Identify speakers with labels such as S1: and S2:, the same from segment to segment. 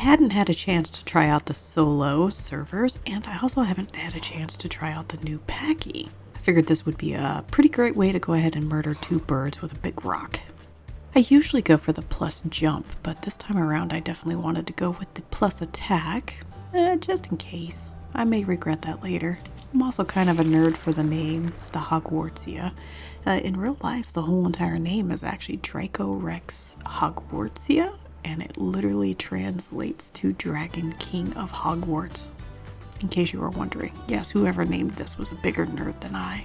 S1: hadn't had a chance to try out the solo servers, and I also haven't had a chance to try out the new Pachy. I figured this would be a pretty great way to go ahead and murder two birds with a big rock. I usually go for the plus jump, but this time around I definitely wanted to go with the plus attack, just in case. I may regret that later. I'm also kind of a nerd for the name, the Hogwartsia. In real life, the whole entire name is actually Draco Rex Hogwartsia, and it literally translates to Dragon King of Hogwarts. In case you were wondering, yes, whoever named this was a bigger nerd than I.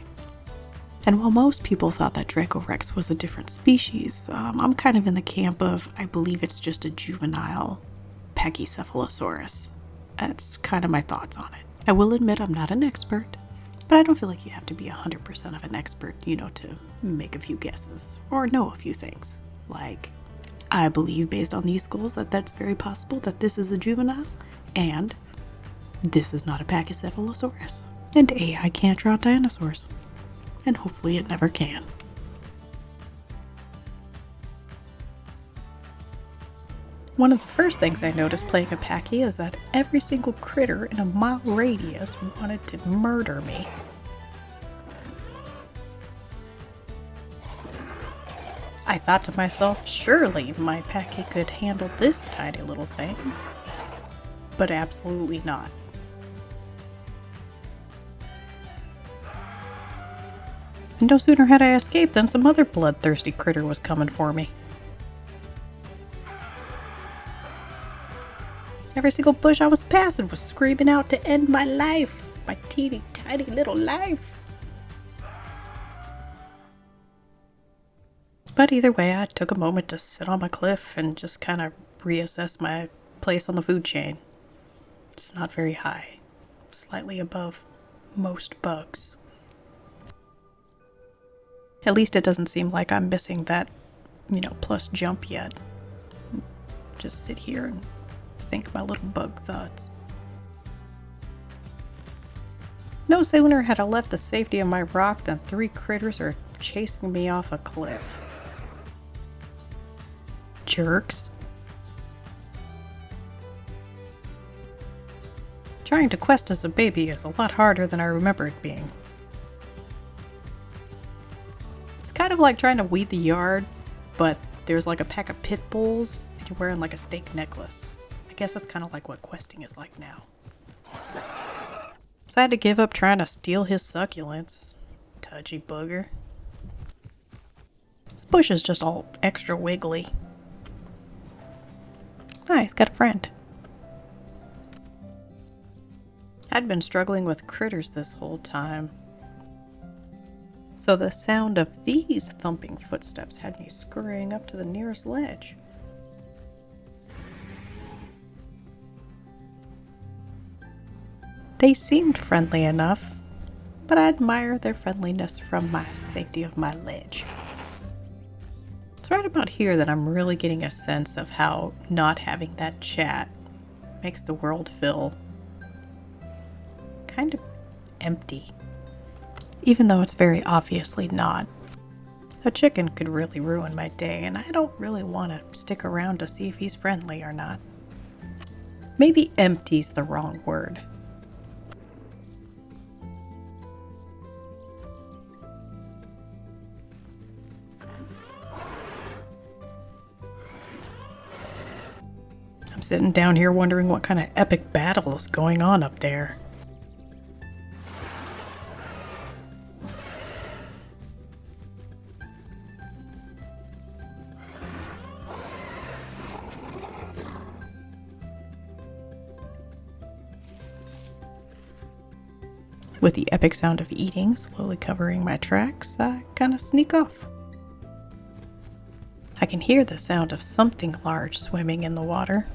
S1: And while most people thought that Draco Rex was a different species, I'm kind of in the camp of, I believe it's just a juvenile Pachycephalosaurus. That's kind of my thoughts on it. I will admit I'm not an expert, but I don't feel like you have to be 100% of an expert, to make a few guesses or know a few things. Like, I believe based on these skulls that that's very possible that this is a juvenile, and this is not a Pachycephalosaurus. And AI can't draw dinosaurs. And hopefully it never can. One of the first things I noticed playing a Pachy is that every single critter in a mile radius wanted to murder me. I thought to myself, surely my Pachy could handle this tiny little thing. But absolutely not. And no sooner had I escaped than some other bloodthirsty critter was coming for me. Every single bush I was passing was screaming out to end my life. My teeny tiny little life. But either way, I took a moment to sit on my cliff and just kind of reassess my place on the food chain. It's not very high. Slightly above most bugs. At least it doesn't seem like I'm missing that, plus jump yet. Just sit here and think my little bug thoughts. No sooner had I left the safety of my rock than 3 critters are chasing me off a cliff. Jerks. Trying to quest as a baby is a lot harder than I remember it being. It's kind of like trying to weed the yard, but there's like a pack of pit bulls and you're wearing like a steak necklace. I guess that's kind of like what questing is like now. So I had to give up trying to steal his succulents. Touchy booger. This bush is just all extra wiggly. Ah, he's got a friend. I'd been struggling with critters this whole time. So the sound of these thumping footsteps had me scurrying up to the nearest ledge. They seemed friendly enough, but I admire their friendliness from my safety of my ledge. It's right about here that I'm really getting a sense of how not having that chat makes the world feel kind of empty. Even though it's very obviously not. A chicken could really ruin my day, and I don't really want to stick around to see if he's friendly or not. Maybe empty's the wrong word. I'm sitting down here wondering what kind of epic battle is going on up there. With the epic sound of eating slowly covering my tracks, I kind of sneak off. I can hear the sound of something large swimming in the water.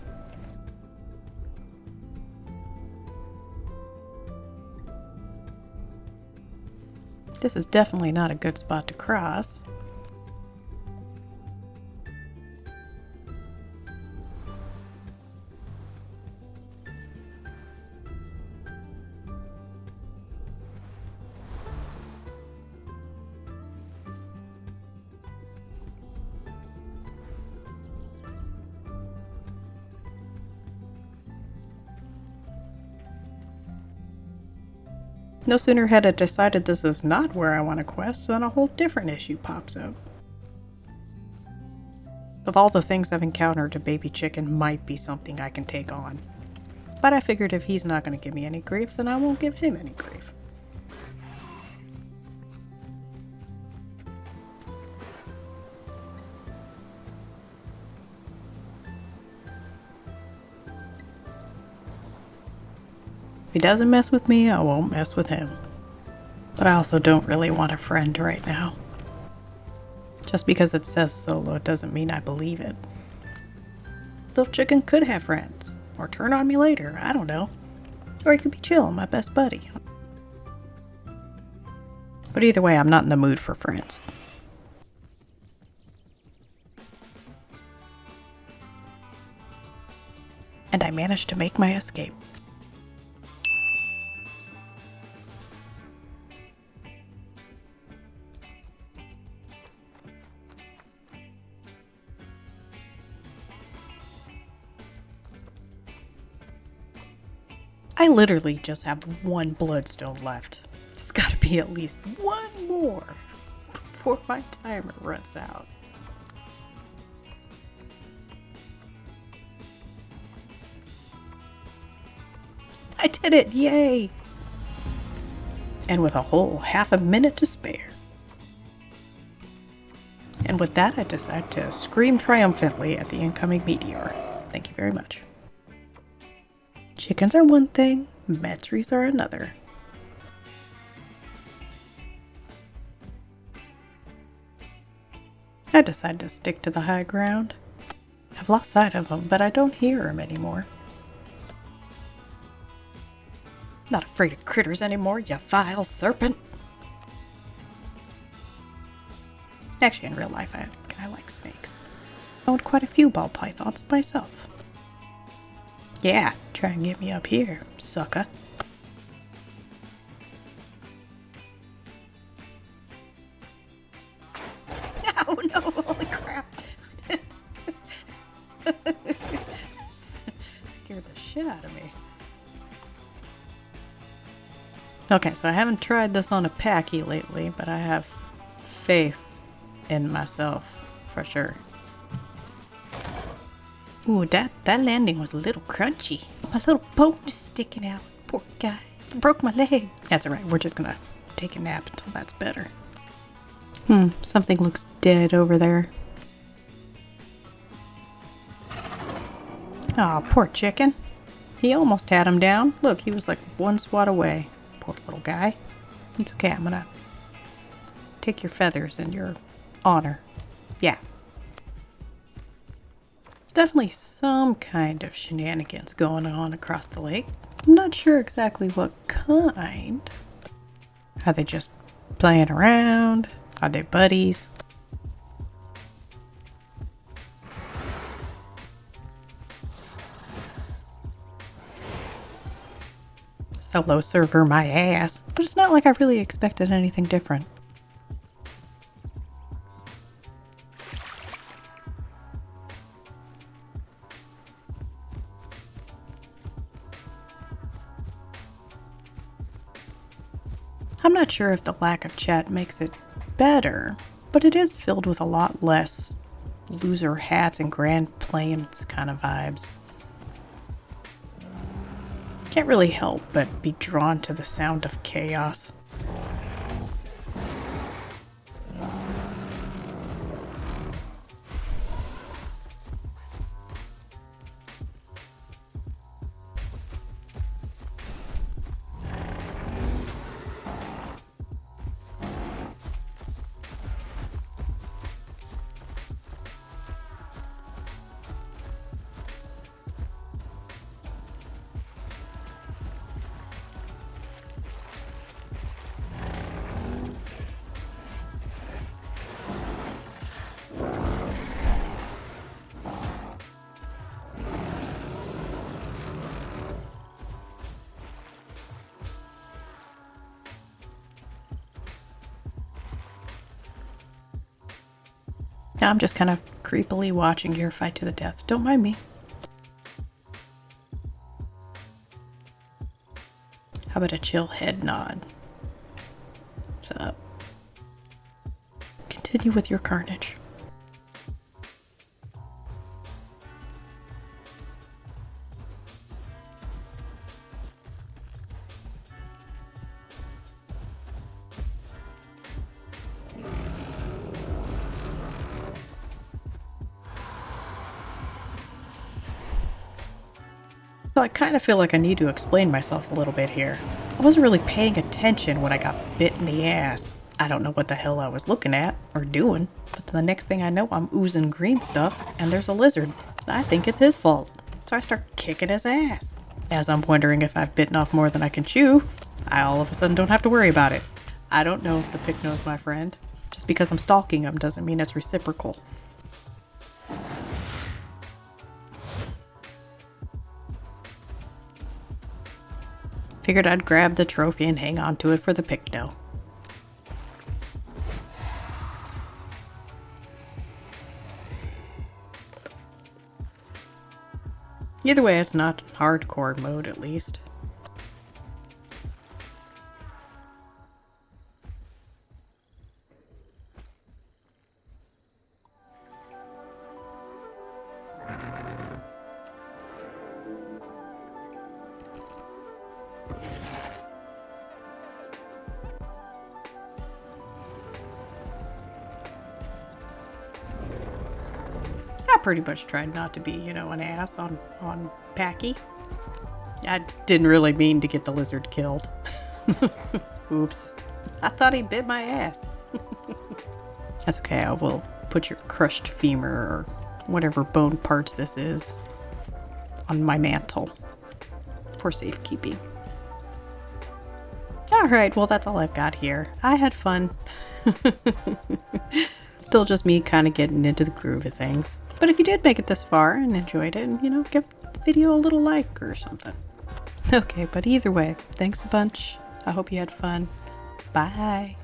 S1: This is definitely not a good spot to cross. No sooner had I decided this is not where I want to quest than a whole different issue pops up. Of all the things I've encountered, a baby chicken might be something I can take on. But I figured if he's not going to give me any grief, then I won't give him any grief. If he doesn't mess with me, I won't mess with him. But I also don't really want a friend right now. Just because it says solo doesn't mean I believe it. Little chicken could have friends, or turn on me later, I don't know. Or he could be chill, my best buddy. But either way, I'm not in the mood for friends. And I managed to make my escape. I literally just have one bloodstone left. There's gotta be at least one more before my timer runs out. I did it! Yay! And with a whole half a minute to spare. And with that, I decide to scream triumphantly at the incoming meteor. Thank you very much. Chickens are one thing, Metris are another. I decide to stick to the high ground. I've lost sight of him, but I don't hear him anymore. Not afraid of critters anymore, you vile serpent. Actually, in real life, I like snakes. I owned quite a few ball pythons myself. Yeah, try and get me up here, sucker. No, holy crap. Scared the shit out of me. Okay, so I haven't tried this on a Pachy lately, but I have faith in myself, for sure. Ooh, that landing was a little crunchy. My little bone is sticking out. Poor guy. Broke my leg. That's alright, we're just gonna take a nap until that's better. Something looks dead over there. Aw, poor chicken. He almost had him down. Look, he was like one swat away. Poor little guy. It's okay, I'm gonna take your feathers and your honor. Yeah. There's definitely some kind of shenanigans going on across the lake. I'm not sure exactly what kind. Are they just playing around? Are they buddies? Solo server my ass, but it's not like I really expected anything different. I'm not sure if the lack of chat makes it better, but it is filled with a lot less loser hats and grand plains kind of vibes. Can't really help but be drawn to the sound of chaos. I'm just kind of creepily watching your fight to the death. Don't mind me. How about a chill head nod? Time's up. Continue with your carnage. So I kind of feel like I need to explain myself a little bit here. I wasn't really paying attention when I got bit in the ass. I don't know what the hell I was looking at or doing, but the next thing I know I'm oozing green stuff and there's a lizard. I think it's his fault, so I start kicking his ass. As I'm wondering if I've bitten off more than I can chew, I all of a sudden don't have to worry about it. I don't know if the pick knows my friend. Just because I'm stalking him doesn't mean it's reciprocal. Figured I'd grab the trophy and hang on to it for the picno. Either way, it's not hardcore mode at least. I pretty much tried not to be, an ass on Pachy. I didn't really mean to get the lizard killed. Oops. I thought he bit my ass. That's okay, I will put your crushed femur or whatever bone parts this is on my mantle for safekeeping. Alright, well that's all I've got here. I had fun. Still just me kind of getting into the groove of things. But if you did make it this far and enjoyed it, give the video a little like or something. Okay, but either way, thanks a bunch. I hope you had fun. Bye.